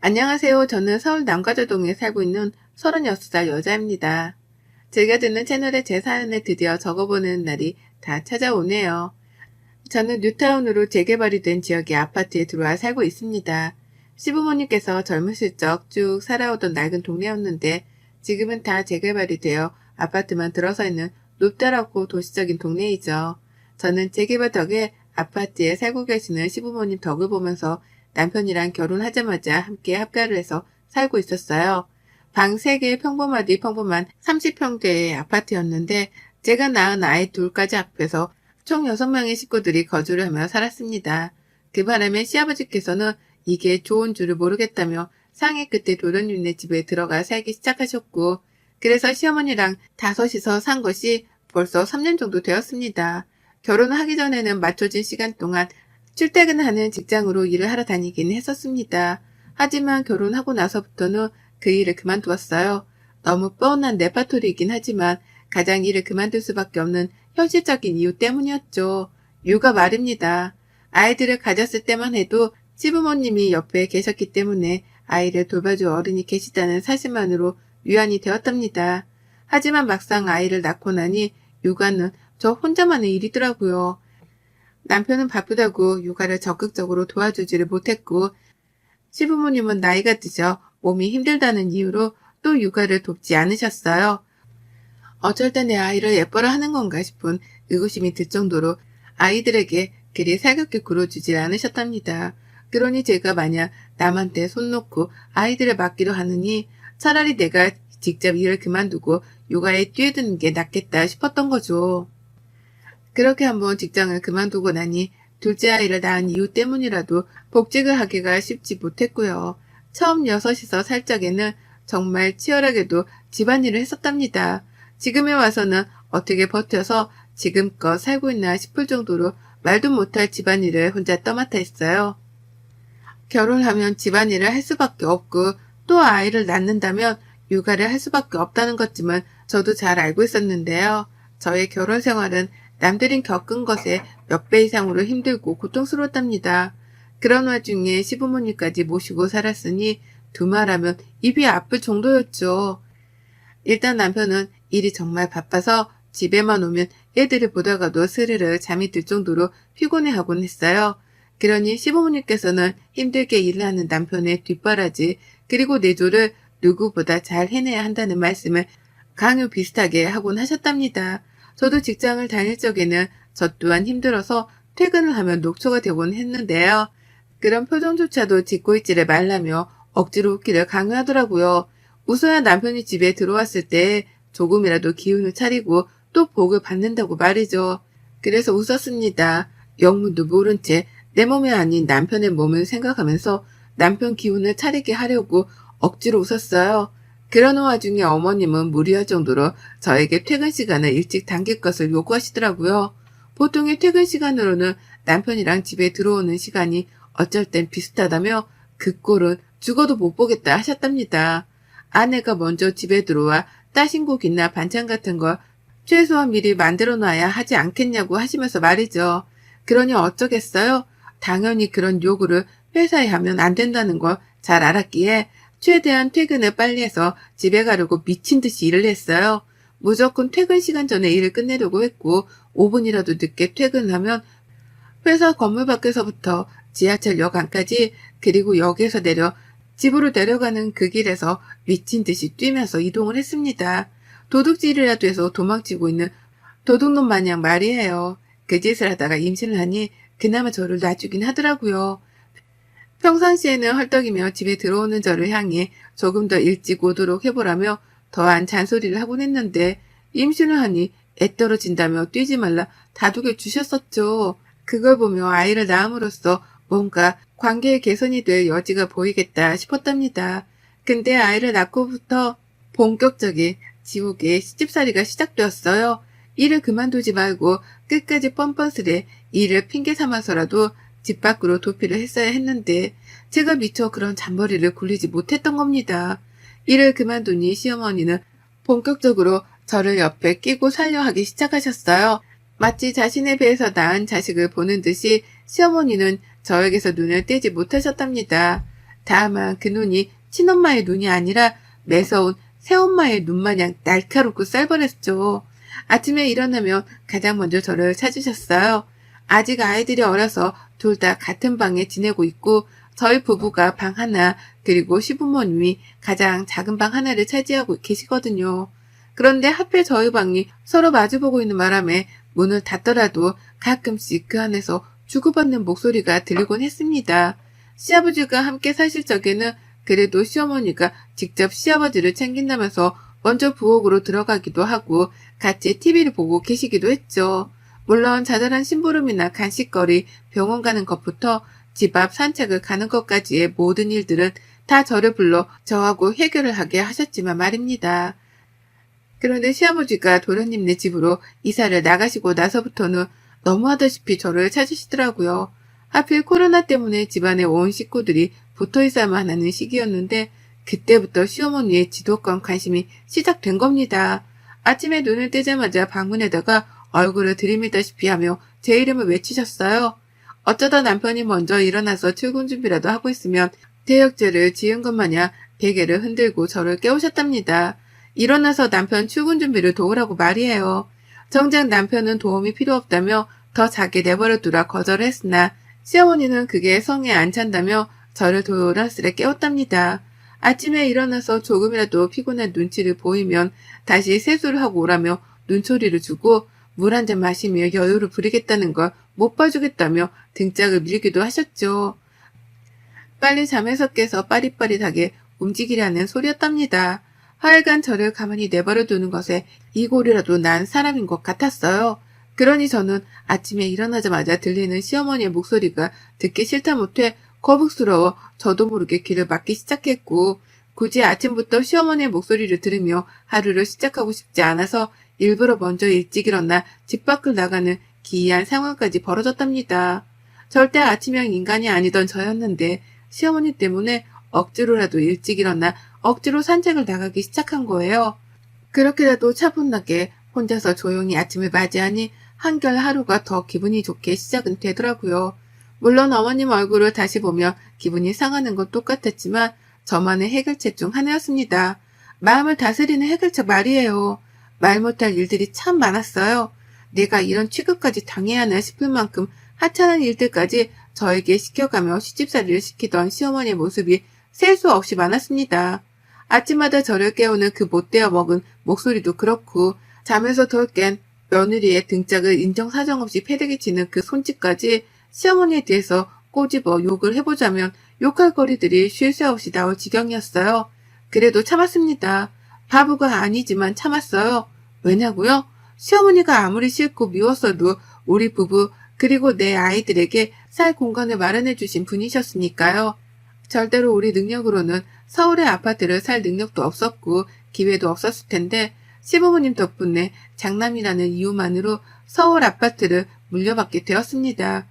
안녕하세요. 저는 서울 남가자동에 살고 있는 36살 여자입니다. 제가 듣는 채널에 제 사연을 드디어 적어보는 날이 다 찾아오네요. 저는 뉴타운으로 재개발이 된 지역의 아파트에 들어와 살고 있습니다. 시부모님께서 젊으실 적 쭉 살아오던 낡은 동네였는데 지금은 다 재개발이 되어 아파트만 들어서 있는 높다랗고 도시적인 동네이죠. 저는 재개발 덕에 아파트에 살고 계시는 시부모님 덕을 보면서 남편이랑 결혼하자마자 함께 합가를 해서 살고 있었어요. 방 3개 평범하디 평범한 30평대의 아파트였는데 제가 낳은 아이 둘까지 합해서 총 6명의 식구들이 거주를 하며 살았습니다. 그 바람에 시아버지께서는 이게 좋은 줄을 모르겠다며 상해 끝에 도련님네 집에 들어가 살기 시작하셨고, 그래서 시어머니랑 다섯이서 산 것이 벌써 3년 정도 되었습니다. 결혼하기 전에는 맞춰진 시간 동안 출퇴근하는 직장으로 일을 하러 다니긴 했었습니다. 하지만 결혼하고 나서부터는 그 일을 그만두었어요. 너무 뻔한 레파토리이긴 하지만 가장 일을 그만둘 수밖에 없는 현실적인 이유 때문이었죠. 육아 말입니다. 아이들을 가졌을 때만 해도 시부모님이 옆에 계셨기 때문에 아이를 돌봐줄 어른이 계시다는 사실만으로 위안이 되었답니다. 하지만 막상 아이를 낳고 나니 육아는 저 혼자만의 일이더라고요. 남편은 바쁘다고 육아를 적극적으로 도와주지를 못했고, 시부모님은 나이가 드셔 몸이 힘들다는 이유로 또 육아를 돕지 않으셨어요. 어쩔 때 내 아이를 예뻐라 하는 건가 싶은 의구심이 들 정도로 아이들에게 그리 살갑게 굴어주질 않으셨답니다. 그러니 제가 만약 남한테 손 놓고 아이들을 맡기로 하느니 차라리 내가 직접 일을 그만두고 육아에 뛰어드는 게 낫겠다 싶었던 거죠. 그렇게 한번 직장을 그만두고 나니 둘째 아이를 낳은 이유 때문이라도 복직을 하기가 쉽지 못했고요. 처음 6이서 살 적에는 정말 치열하게도 집안일을 했었답니다. 지금에 와서는 어떻게 버텨서 지금껏 살고 있나 싶을 정도로 말도 못할 집안일을 혼자 떠맡아 했어요. 결혼하면 집안일을 할 수밖에 없고 또 아이를 낳는다면 육아를 할 수밖에 없다는 것쯤은 저도 잘 알고 있었는데요. 저의 결혼 생활은 남들이 겪은 것의 몇 배 이상으로 힘들고 고통스러웠답니다. 그런 와중에 시부모님까지 모시고 살았으니 두말하면 입이 아플 정도였죠. 일단 남편은 일이 정말 바빠서 집에만 오면 애들을 보다가도 스르르 잠이 들 정도로 피곤해하곤 했어요. 그러니 시부모님께서는 힘들게 일을 하는 남편의 뒷바라지 그리고 내조를 누구보다 잘 해내야 한다는 말씀을 강요 비슷하게 하곤 하셨답니다. 저도 직장을 다닐 적에는 저 또한 힘들어서 퇴근을 하면 녹초가 되곤 했는데요. 그런 표정조차도 짓고 있지를 말라며 억지로 웃기를 강요하더라고요. 웃어야 남편이 집에 들어왔을 때 조금이라도 기운을 차리고 또 복을 받는다고 말이죠. 그래서 웃었습니다. 영문도 모른 채 내 몸이 아닌 남편의 몸을 생각하면서 남편 기운을 차리게 하려고 억지로 웃었어요. 그러는 와중에 어머님은 무리할 정도로 저에게 퇴근 시간을 일찍 당길 것을 요구하시더라고요. 보통의 퇴근 시간으로는 남편이랑 집에 들어오는 시간이 어쩔 땐 비슷하다며 그 꼴은 죽어도 못 보겠다 하셨답니다. 아내가 먼저 집에 들어와 따신 고기나 반찬 같은 걸 최소한 미리 만들어 놔야 하지 않겠냐고 하시면서 말이죠. 그러니 어쩌겠어요? 당연히 그런 요구를 회사에 하면 안 된다는 걸 잘 알았기에 최대한 퇴근을 빨리 해서 집에 가려고 미친 듯이 일을 했어요. 무조건 퇴근 시간 전에 일을 끝내려고 했고 5분이라도 늦게 퇴근하면 회사 건물 밖에서부터 지하철역 안까지 그리고 역에서 내려 집으로 내려가는 그 길에서 미친 듯이 뛰면서 이동을 했습니다. 도둑질이라도 해서 도망치고 있는 도둑놈 마냥 말이에요. 그 짓을 하다가 임신을 하니 그나마 저를 놔주긴 하더라고요. 평상시에는 헐떡이며 집에 들어오는 저를 향해 조금 더 일찍 오도록 해보라며 더한 잔소리를 하곤 했는데 임신을 하니 애 떨어진다며 뛰지 말라 다독여 주셨었죠. 그걸 보며 아이를 낳음으로써 뭔가 관계의 개선이 될 여지가 보이겠다 싶었답니다. 근데 아이를 낳고부터 본격적인 지옥의 시집살이가 시작되었어요. 일을 그만두지 말고 끝까지 뻔뻔스레 일을 핑계 삼아서라도 집 밖으로 도피를 했어야 했는데 제가 미처 그런 잔머리를 굴리지 못했던 겁니다. 일을 그만두니 시어머니는 본격적으로 저를 옆에 끼고 살려 하기 시작하셨어요. 마치 자신의 배에서 낳은 자식을 보는 듯이 시어머니는 저에게서 눈을 떼지 못하셨답니다. 다만 그 눈이 친엄마의 눈이 아니라 매서운 새엄마의 눈마냥 날카롭고 쌀벌했죠. 아침에 일어나면 가장 먼저 저를 찾으셨어요. 아직 아이들이 어려서 둘 다 같은 방에 지내고 있고 저희 부부가 방 하나 그리고 시부모님이 가장 작은 방 하나를 차지하고 계시거든요. 그런데 하필 저희 방이 서로 마주보고 있는 바람에 문을 닫더라도 가끔씩 그 안에서 주고받는 목소리가 들리곤 했습니다. 시아버지가 함께 사실 적에는 그래도 시어머니가 직접 시아버지를 챙긴다면서 먼저 부엌으로 들어가기도 하고 같이 TV를 보고 계시기도 했죠. 물론 자잘한 심부름이나 간식거리, 병원 가는 것부터 집 앞 산책을 가는 것까지의 모든 일들은 다 저를 불러 저하고 해결을 하게 하셨지만 말입니다. 그런데 시아버지가 도련님네 집으로 이사를 나가시고 나서부터는 너무하다시피 저를 찾으시더라고요. 하필 코로나 때문에 집안에 온 식구들이 붙어 있어야만 하는 시기였는데 그때부터 시어머니의 지도권 관심이 시작된 겁니다. 아침에 눈을 뜨자마자 방문에다가 얼굴을 들이밀다시피 하며 제 이름을 외치셨어요. 어쩌다 남편이 먼저 일어나서 출근 준비라도 하고 있으면 대역죄를 지은 것 마냥 베개를 흔들고 저를 깨우셨답니다. 일어나서 남편 출근 준비를 도우라고 말이에요. 정작 남편은 도움이 필요 없다며 더 자게 내버려 두라 거절을 했으나 시어머니는 그게 성에 안 찬다며 저를 도란스레 깨웠답니다. 아침에 일어나서 조금이라도 피곤한 눈치를 보이면 다시 세수를 하고 오라며 눈초리를 주고 물 한 잔 마시며 여유를 부리겠다는 걸 못 봐주겠다며 등짝을 밀기도 하셨죠. 빨리 잠에서 깨서 빠릿빠릿하게 움직이라는 소리였답니다. 하여간 저를 가만히 내버려 두는 것에 이골이라도 난 사람인 것 같았어요. 그러니 저는 아침에 일어나자마자 들리는 시어머니의 목소리가 듣기 싫다 못해 거북스러워 저도 모르게 귀를 막기 시작했고 굳이 아침부터 시어머니의 목소리를 들으며 하루를 시작하고 싶지 않아서 일부러 먼저 일찍 일어나 집 밖을 나가는 기이한 상황까지 벌어졌답니다. 절대 아침형 인간이 아니던 저였는데 시어머니 때문에 억지로라도 일찍 일어나 억지로 산책을 나가기 시작한 거예요. 그렇게라도 차분하게 혼자서 조용히 아침을 맞이하니 한결 하루가 더 기분이 좋게 시작은 되더라고요. 물론 어머님 얼굴을 다시 보며 기분이 상하는 건 똑같았지만 저만의 해결책 중 하나였습니다. 마음을 다스리는 해결책 말이에요. 말 못할 일들이 참 많았어요. 내가 이런 취급까지 당해야 하나 싶을 만큼 하찮은 일들까지 저에게 시켜가며 시집살이를 시키던 시어머니의 모습이 셀 수 없이 많았습니다. 아침마다 저를 깨우는 그 못되어 먹은 목소리도 그렇고 잠에서 덜 깬 며느리의 등짝을 인정사정 없이 패대기 치는 그 손짓까지 시어머니에 대해서 꼬집어 욕을 해보자면 욕할 거리들이 쉴 새 없이 나올 지경이었어요. 그래도 참았습니다. 바보가 아니지만 참았어요. 왜냐고요? 시어머니가 아무리 싫고 미웠어도 우리 부부 그리고 내 아이들에게 살 공간을 마련해 주신 분이셨으니까요. 절대로 우리 능력으로는 서울의 아파트를 살 능력도 없었고 기회도 없었을 텐데 시부모님 덕분에 장남이라는 이유만으로 서울 아파트를 물려받게 되었습니다.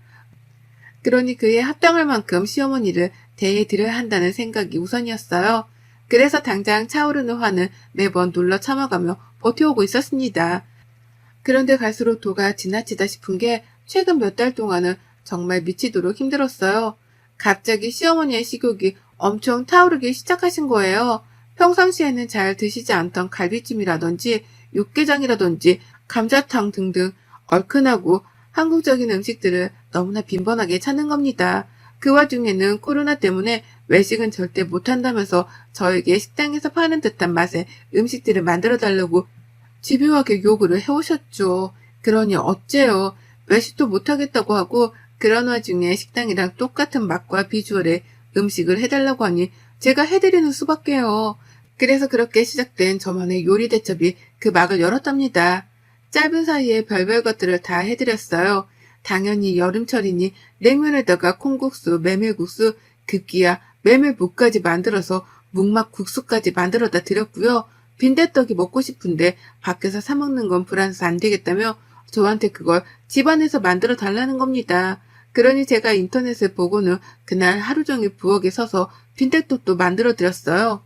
그러니 그에 합당할 만큼 시어머니를 대해드려야 한다는 생각이 우선이었어요. 그래서 당장 차오르는 화는 매번 눌러 참아가며 버텨오고 있었습니다. 그런데 갈수록 도가 지나치다 싶은 게 최근 몇 달 동안은 정말 미치도록 힘들었어요. 갑자기 시어머니의 식욕이 엄청 타오르기 시작하신 거예요. 평상시에는 잘 드시지 않던 갈비찜이라든지 육개장이라든지 감자탕 등등 얼큰하고 한국적인 음식들을 너무나 빈번하게 찾는 겁니다. 그 와중에는 코로나 때문에 외식은 절대 못한다면서 저에게 식당에서 파는 듯한 맛의 음식들을 만들어 달라고 집요하게 요구를 해오셨죠. 그러니 어째요. 외식도 못하겠다고 하고 그런 와중에 식당이랑 똑같은 맛과 비주얼의 음식을 해달라고 하니 제가 해드리는 수밖에요. 그래서 그렇게 시작된 저만의 요리 대첩이 그 막을 열었답니다. 짧은 사이에 별별 것들을 다 해드렸어요. 당연히 여름철이니 냉면에다가 콩국수, 메밀국수, 급기야 메밀묵까지 만들어서 묵막 국수까지 만들어다 드렸고요. 빈대떡이 먹고 싶은데 밖에서 사 먹는 건 불안해서 안 되겠다며 저한테 그걸 집안에서 만들어 달라는 겁니다. 그러니 제가 인터넷을 보고는 그날 하루 종일 부엌에 서서 빈대떡도 만들어 드렸어요.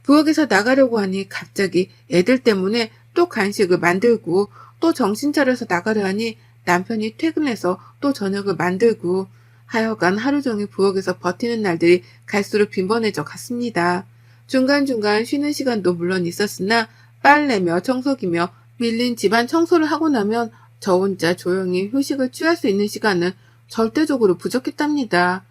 부엌에서 나가려고 하니 갑자기 애들 때문에 또 간식을 만들고 또 정신 차려서 나가려 하니 남편이 퇴근해서 또 저녁을 만들고 하여간 하루 종일 부엌에서 버티는 날들이 갈수록 빈번해져 갔습니다. 중간중간 쉬는 시간도 물론 있었으나 빨래며 청소기며 밀린 집안 청소를 하고 나면 저 혼자 조용히 휴식을 취할 수 있는 시간은 절대적으로 부족했답니다.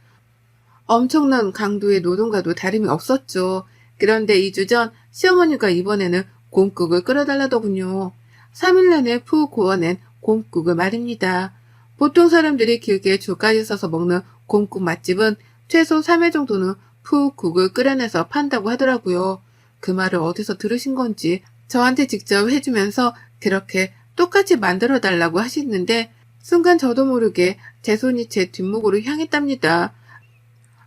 엄청난 강도의 노동과도 다름이 없었죠. 그런데 2주 전 시어머니가 이번에는 곰국을 끓여달라더군요. 3일 내내 푹 구워낸 곰국을 말입니다. 보통 사람들이 길게 줄까지 서서 먹는 곰국 맛집은 최소 3회 정도는 푹 국을 끓여내서 판다고 하더라고요. 그 말을 어디서 들으신 건지 저한테 직접 해주면서 그렇게 똑같이 만들어달라고 하시는데 순간 저도 모르게 제 손이 제 뒷목으로 향했답니다.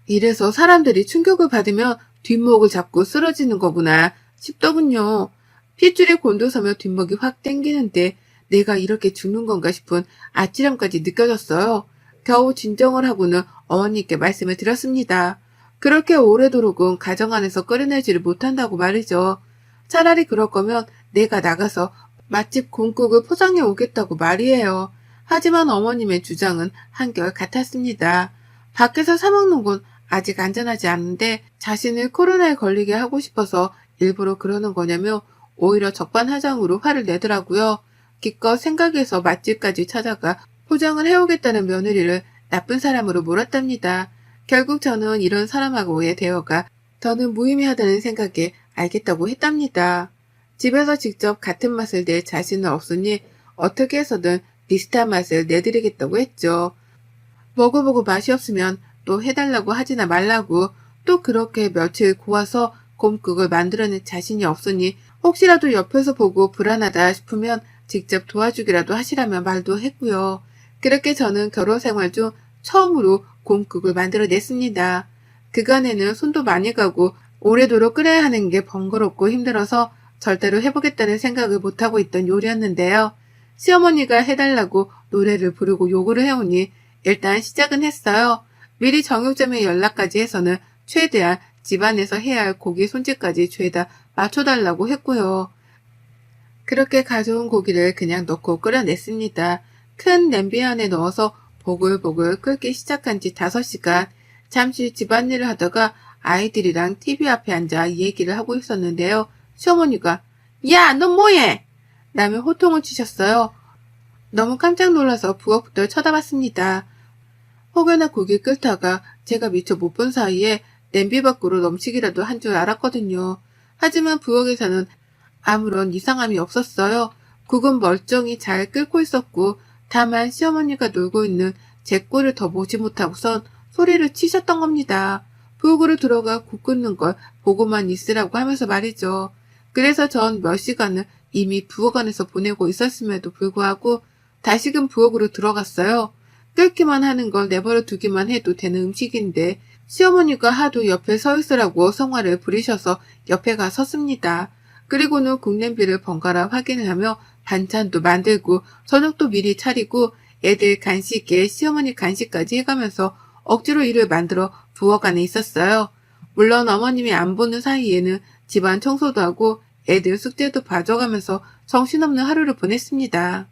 이래서 사람들이 충격을 받으면 뒷목을 잡고 쓰러지는 거구나 싶더군요. 핏줄이 곤두서며 뒷목이 확 땡기는데 내가 이렇게 죽는 건가 싶은 아찔함까지 느껴졌어요. 겨우 진정을 하고는 어머니께 말씀을 드렸습니다. 그렇게 오래도록은 가정 안에서 끓여내지를 못한다고 말이죠. 차라리 그럴 거면 내가 나가서 맛집 곰국을 포장해 오겠다고 말이에요. 하지만 어머님의 주장은 한결 같았습니다. 밖에서 사 먹는 건 아직 안전하지 않은데 자신을 코로나에 걸리게 하고 싶어서 일부러 그러는 거냐며 오히려 적반하장으로 화를 내더라고요. 기껏 생각해서 맛집까지 찾아가 포장을 해오겠다는 며느리를 나쁜 사람으로 몰았답니다. 결국 저는 이런 사람하고의 대화가 더는 무의미하다는 생각에 알겠다고 했답니다. 집에서 직접 같은 맛을 낼 자신은 없으니 어떻게 해서든 비슷한 맛을 내드리겠다고 했죠. 먹어보고 맛이 없으면 또 해달라고 하지나 말라고 또 그렇게 며칠 고아서 곰국을 만들어낼 자신이 없으니 혹시라도 옆에서 보고 불안하다 싶으면 직접 도와주기라도 하시라며 말도 했고요. 그렇게 저는 결혼 생활 중 처음으로 곰국을 만들어냈습니다. 그간에는 손도 많이 가고 오래도록 끓여야 하는 게 번거롭고 힘들어서 절대로 해보겠다는 생각을 못하고 있던 요리였는데요. 시어머니가 해달라고 노래를 부르고 요구를 해오니 일단 시작은 했어요. 미리 정육점에 연락까지 해서는 최대한 집안에서 해야 할 고기 손질까지 죄다 맞춰달라고 했고요. 그렇게 가져온 고기를 그냥 넣고 끓여냈습니다. 큰 냄비 안에 넣어서 보글보글 끓기 시작한 지 5시간, 잠시 집안일을 하다가 아이들이랑 TV 앞에 앉아 얘기를 하고 있었는데요. 시어머니가 야, 너 뭐해? 라며 호통을 치셨어요. 너무 깜짝 놀라서 부엌부터 쳐다봤습니다. 혹여나 고기 끓다가 제가 미처 못 본 사이에 냄비 밖으로 넘치기라도 한 줄 알았거든요. 하지만 부엌에서는 아무런 이상함이 없었어요. 국은 멀쩡히 잘 끓고 있었고 다만 시어머니가 놀고 있는 제 꼴을 더 보지 못하고선 소리를 치셨던 겁니다. 부엌으로 들어가 국 끓는 걸 보고만 있으라고 하면서 말이죠. 그래서 전 몇 시간을 이미 부엌 안에서 보내고 있었음에도 불구하고 다시금 부엌으로 들어갔어요. 끓기만 하는 걸 내버려 두기만 해도 되는 음식인데 시어머니가 하도 옆에 서 있으라고 성화를 부리셔서 옆에 가 섰습니다. 그리고는 국냄비를 번갈아 확인을 하며 반찬도 만들고 저녁도 미리 차리고 애들 간식에 시어머니 간식까지 해가면서 억지로 일을 만들어 부엌 안에 있었어요. 물론 어머님이 안 보는 사이에는 집안 청소도 하고 애들 숙제도 봐줘가면서 정신없는 하루를 보냈습니다.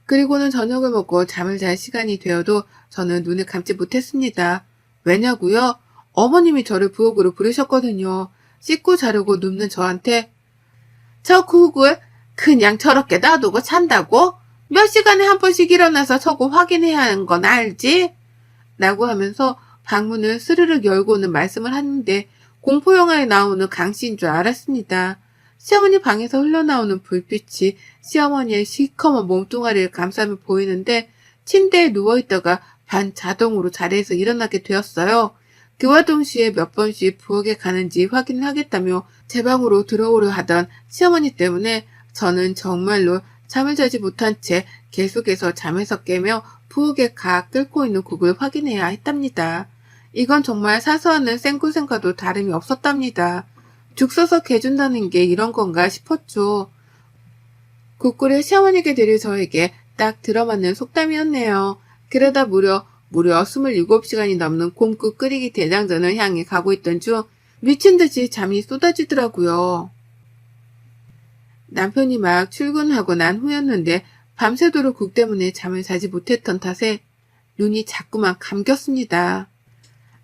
그리고는 저녁을 먹고 잠을 잘 시간이 되어도 저는 눈을 감지 못했습니다. 왜냐고요? 어머님이 저를 부엌으로 부르셨거든요. 씻고 자르고 눕는 저한테 저 국을 그냥 저렇게 놔두고 잔다고? 몇 시간에 한 번씩 일어나서 저거 확인해야 하는 건 알지? 라고 하면서 방문을 스르륵 열고는 말씀을 하는데 공포영화에 나오는 강씨인 줄 알았습니다. 시어머니 방에서 흘러나오는 불빛이 시어머니의 시커먼 몸뚱아리를 감싸며 보이는데 침대에 누워있다가 반자동으로 자리에서 일어나게 되었어요. 그와 동시에 몇 번씩 부엌에 가는지 확인을 하겠다며 제 방으로 들어오려 하던 시어머니 때문에 저는 정말로 잠을 자지 못한 채 계속해서 잠에서 깨며 부엌에 가 끓고 있는 국을 확인해야 했답니다. 이건 정말 사소한 생고생과도 다름이 없었답니다. 죽 써서 개준다는 게 이런 건가 싶었죠. 국꿀을 시어머니께 드릴 저에게 딱 들어맞는 속담이었네요. 그러다 무려 27시간이 넘는 곰국 끓이기 대장전을 향해 가고 있던 중 미친 듯이 잠이 쏟아지더라고요. 남편이 막 출근하고 난 후였는데 밤새도록 국 때문에 잠을 자지 못했던 탓에 눈이 자꾸만 감겼습니다.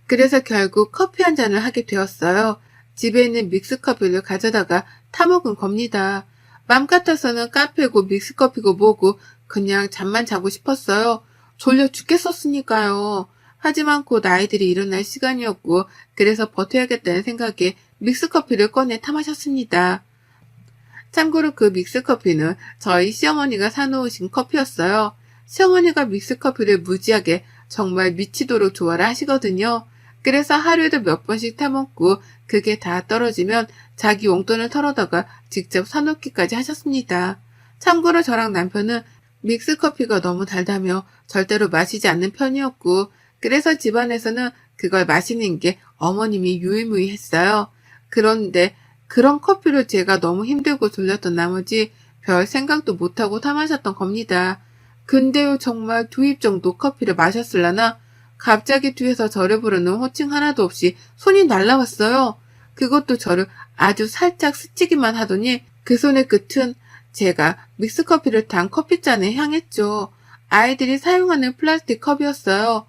그래서 결국 커피 한 잔을 하게 되었어요. 집에 있는 믹스커피를 가져다가 타먹은 겁니다. 맘 같아서는 카페고 믹스커피고 뭐고 그냥 잠만 자고 싶었어요. 졸려 죽겠었으니까요. 하지만 곧 아이들이 일어날 시간이었고 그래서 버텨야겠다는 생각에 믹스커피를 꺼내 타마셨습니다. 참고로 그 믹스커피는 저희 시어머니가 사놓으신 커피였어요. 시어머니가 믹스커피를 무지하게 정말 미치도록 좋아라 하시거든요. 그래서 하루에도 몇 번씩 타먹고 그게 다 떨어지면 자기 용돈을 털어다가 직접 사놓기까지 하셨습니다. 참고로 저랑 남편은 믹스커피가 너무 달다며 절대로 마시지 않는 편이었고 그래서 집안에서는 그걸 마시는 게 어머님이 유일무이했어요. 그런데 그런 커피를 제가 너무 힘들고 졸렸던 나머지 별 생각도 못하고 타마셨던 겁니다. 근데요 정말 2입 정도 커피를 마셨을라나 갑자기 뒤에서 저를 부르는 호칭 하나도 없이 손이 날라왔어요. 그것도 저를 아주 살짝 스치기만 하더니 그 손의 끝은 제가 믹스커피를 단 커피잔에 향했죠. 아이들이 사용하는 플라스틱 컵이었어요.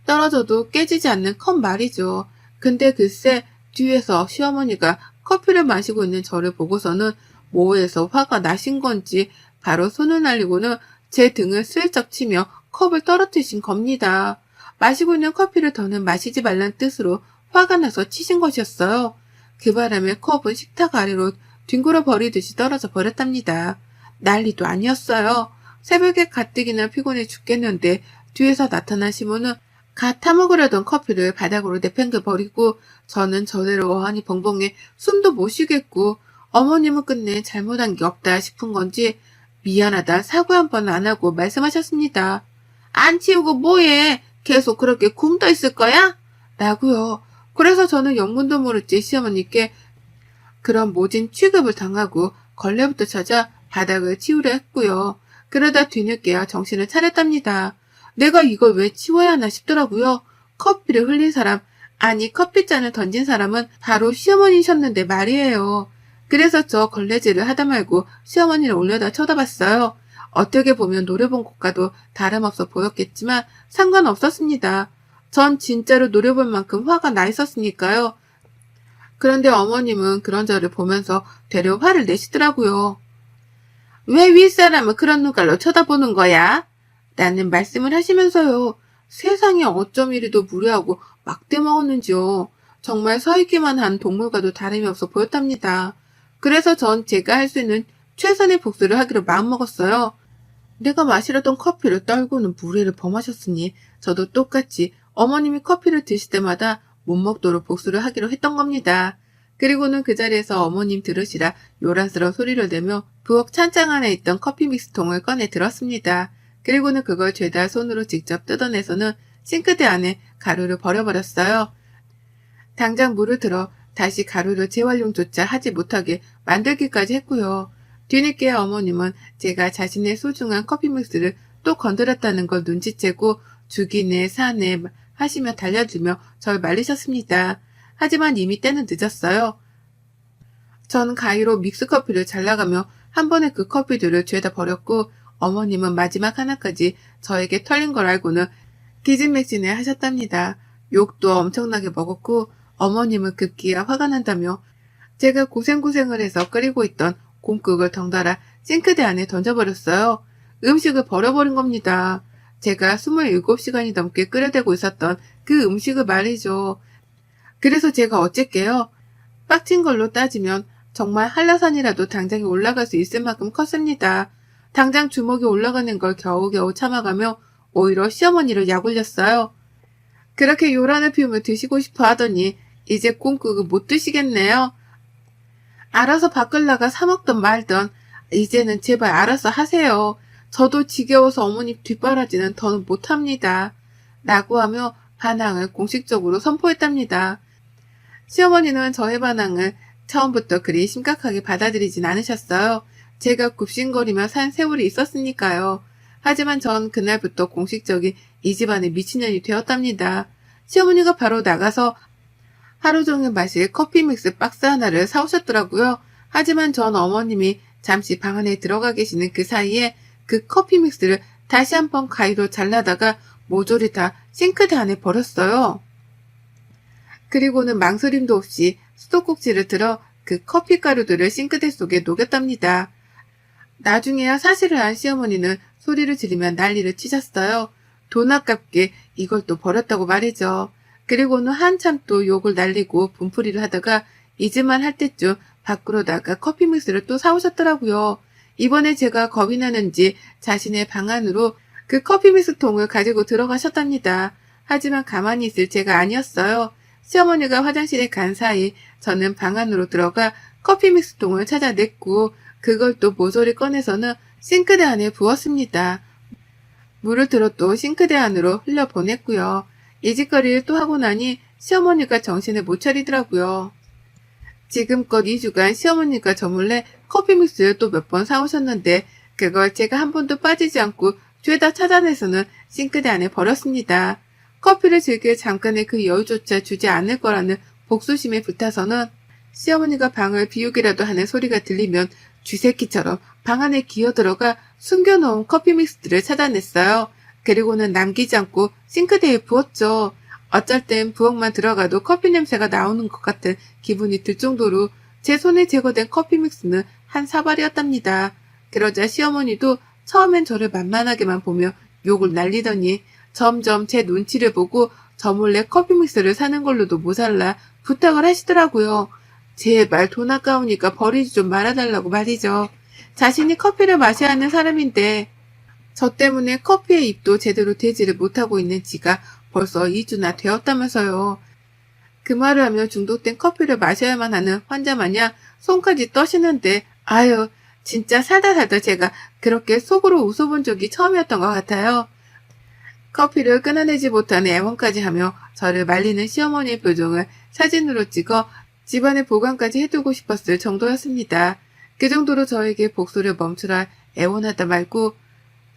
떨어져도 깨지지 않는 컵 말이죠. 근데 글쎄 뒤에서 시어머니가 커피를 마시고 있는 저를 보고서는 뭐에서 화가 나신 건지 바로 손을 날리고는 제 등을 슬쩍 치며 컵을 떨어뜨리신 겁니다. 마시고 있는 커피를 더는 마시지 말란 뜻으로 화가 나서 치신 것이었어요. 그 바람에 컵은 식탁 아래로 뒹굴어 버리듯이 떨어져 버렸답니다. 난리도 아니었어요. 새벽에 가뜩이나 피곤해 죽겠는데 뒤에서 나타난 시모는 갓 타먹으려던 커피를 바닥으로 내팽겨 버리고 저는 저대로 어안이 벙벙해 숨도 못 쉬겠고 어머님은 끝내 잘못한 게 없다 싶은 건지 미안하다 사과 한 번 안 하고 말씀하셨습니다. 안 치우고 뭐해? 계속 그렇게 굶떠 있을 거야? 라고요. 그래서 저는 영문도 모르지 시어머니께 그런 모진 취급을 당하고 걸레부터 찾아 바닥을 치우려 했고요. 그러다 뒤늦게야 정신을 차렸답니다. 내가 이걸 왜 치워야 하나 싶더라고요. 커피를 흘린 사람, 아니 커피잔을 던진 사람은 바로 시어머니셨는데 말이에요. 그래서 저 걸레질을 하다 말고 시어머니를 올려다 쳐다봤어요. 어떻게 보면 노려본 것과도 다름없어 보였겠지만 상관없었습니다. 전 진짜로 노려볼 만큼 화가 나 있었으니까요. 그런데 어머님은 그런 저를 보면서 되려 화를 내시더라고요. 왜 윗사람을 그런 눈깔로 쳐다보는 거야? 라는 말씀을 하시면서요. 세상에 어쩜 이리도 무례하고 막대 먹었는지요. 정말 서 있기만 한 동물과도 다름이 없어 보였답니다. 그래서 전 제가 할 수 있는 최선의 복수를 하기로 마음먹었어요. 내가 마시려던 커피를 떨고는 무례를 범하셨으니 저도 똑같이 어머님이 커피를 드실 때마다 못 먹도록 복수를 하기로 했던 겁니다. 그리고는 그 자리에서 어머님 들으시라 요란스러운 소리를 내며 부엌 찬장 안에 있던 커피 믹스통을 꺼내 들었습니다. 그리고는 그걸 죄다 손으로 직접 뜯어내서는 싱크대 안에 가루를 버려버렸어요. 당장 물을 들어 다시 가루를 재활용조차 하지 못하게 만들기까지 했고요. 뒤늦게 어머님은 제가 자신의 소중한 커피 믹스를 또 건드렸다는 걸 눈치채고 죽이네 사네 하시며 달려들며 절 말리셨습니다. 하지만 이미 때는 늦었어요. 전 가위로 믹스커피를 잘라가며 한 번에 그 커피들을 죄다 버렸고 어머님은 마지막 하나까지 저에게 털린 걸 알고는 기진맥진을 하셨답니다. 욕도 엄청나게 먹었고 어머님은 급기야 화가 난다며 제가 고생고생을 해서 끓이고 있던 곰국을 덩달아 싱크대 안에 던져버렸어요. 음식을 버려버린 겁니다. 제가 27시간이 넘게 끓여대고 있었던 그 음식을 말이죠. 그래서 제가 어쨌게요. 빡친 걸로 따지면 정말 한라산이라도 당장에 올라갈 수 있을 만큼 컸습니다. 당장 주먹이 올라가는 걸 겨우겨우 참아가며 오히려 시어머니를 약올렸어요. 그렇게 요란을 피우며 드시고 싶어 하더니 이제 꼼국을 못 드시겠네요. 알아서 밖을 나가 사 먹던 말던 이제는 제발 알아서 하세요. 저도 지겨워서 어머니 뒷바라지는 더는 못합니다. 라고 하며 반항을 공식적으로 선포했답니다. 시어머니는 저의 반항을 처음부터 그리 심각하게 받아들이진 않으셨어요. 제가 굽신거리며 산 세월이 있었으니까요. 하지만 전 그날부터 공식적인 이 집안의 미친년이 되었답니다. 시어머니가 바로 나가서 하루 종일 마실 커피 믹스 박스 하나를 사오셨더라고요. 하지만 전 어머님이 잠시 방 안에 들어가 계시는 그 사이에 그 커피 믹스를 다시 한번 가위로 잘라다가 모조리 다 싱크대 안에 버렸어요. 그리고는 망설임도 없이 수도꼭지를 들어 그 커피 가루들을 싱크대 속에 녹였답니다. 나중에야 사실을 안 시어머니는 소리를 지르며 난리를 치셨어요. 돈 아깝게 이걸 또 버렸다고 말이죠. 그리고는 한참 또 욕을 날리고 분풀이를 하다가 잊을만 할 때쯤 밖으로 나가 커피 믹스를 또 사오셨더라고요. 이번에 제가 겁이 나는지 자신의 방 안으로 그 커피 믹스 통을 가지고 들어가셨답니다. 하지만 가만히 있을 제가 아니었어요. 시어머니가 화장실에 간 사이 저는 방 안으로 들어가 커피 믹스 통을 찾아냈고 그걸 또 모조리 꺼내서는 싱크대 안에 부었습니다. 물을 들어 또 싱크대 안으로 흘려보냈고요. 이 짓거리를 또 하고 나니 시어머니가 정신을 못 차리더라고요. 지금껏 2주간 시어머니가 저 몰래 커피 믹스를 또 몇 번 사오셨는데 그걸 제가 한 번도 빠지지 않고 죄다 찾아내서는 싱크대 안에 버렸습니다. 커피를 즐길 잠깐의 그 여유조차 주지 않을 거라는 복수심에 불타서는 시어머니가 방을 비우기라도 하는 소리가 들리면 쥐새끼처럼 방 안에 기어들어가 숨겨놓은 커피 믹스들을 찾아냈어요. 그리고는 남기지 않고 싱크대에 부었죠. 어쩔 땐 부엌만 들어가도 커피 냄새가 나오는 것 같은 기분이 들 정도로 제 손에 제거된 커피 믹스는 한 사발이었답니다. 그러자 시어머니도 처음엔 저를 만만하게만 보며 욕을 날리더니 점점 제 눈치를 보고 저 몰래 커피 믹스를 사는 걸로도 모자라 부탁을 하시더라고요. 제발 돈 아까우니까 버리지 좀 말아달라고 말이죠. 자신이 커피를 마셔야 하는 사람인데 저 때문에 커피의 입도 제대로 대지를 못하고 있는 지가 벌써 2주나 되었다면서요. 그 말을 하며 중독된 커피를 마셔야만 하는 환자 마냥 손까지 떠시는데 아유 진짜 살다 제가 그렇게 속으로 웃어본 적이 처음이었던 것 같아요. 커피를 끊어내지 못하는 애원까지 하며 저를 말리는 시어머니의 표정을 사진으로 찍어 집안에 보관까지 해두고 싶었을 정도였습니다. 그 정도로 저에게 복수를 멈추라 애원하다 말고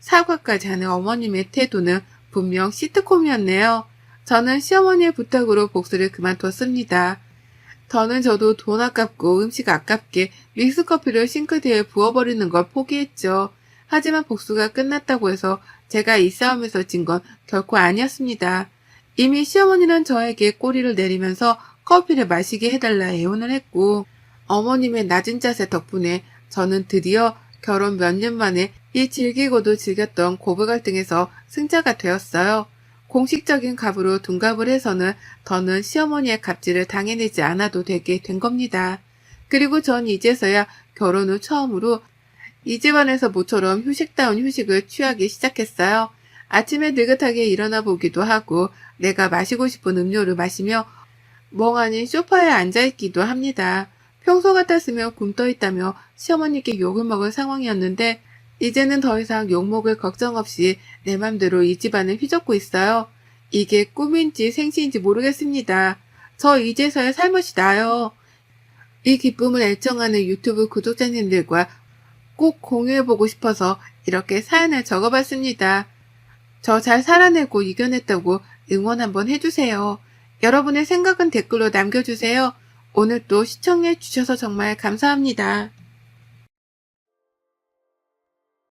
사과까지 하는 어머님의 태도는 분명 시트콤이었네요. 저는 시어머니의 부탁으로 복수를 그만뒀습니다. 더는 저도 돈 아깝고 음식 아깝게 믹스커피를 싱크대에 부어버리는 걸 포기했죠. 하지만 복수가 끝났다고 해서 제가 이 싸움에서 진 건 결코 아니었습니다. 이미 시어머니는 저에게 꼬리를 내리면서 커피를 마시게 해달라 애원을 했고 어머님의 낮은 자세 덕분에 저는 드디어 결혼 몇 년 만에 이 질기고도 즐겼던 고부 갈등에서 승자가 되었어요. 공식적인 값으로 둔갑을 해서는 더는 시어머니의 갑질을 당해내지 않아도 되게 된 겁니다. 그리고 전 이제서야 결혼 후 처음으로 이 집안에서 모처럼 휴식다운 휴식을 취하기 시작했어요. 아침에 느긋하게 일어나 보기도 하고 내가 마시고 싶은 음료를 마시며 멍하니 소파에 앉아있기도 합니다. 평소 같았으면 굼떠 있다며 시어머니께 욕을 먹을 상황이었는데 이제는 더 이상 욕먹을 걱정 없이 내 맘대로 이 집안을 휘젓고 있어요. 이게 꿈인지 생시인지 모르겠습니다. 저 이제서야 살맛이 나요. 이 기쁨을 애청하는 유튜브 구독자님들과 꼭 공유해보고 싶어서 이렇게 사연을 적어봤습니다. 저 잘 살아내고 이겨냈다고 응원 한번 해주세요. 여러분의 생각은 댓글로 남겨주세요. 오늘 또 시청해주셔서 정말 감사합니다.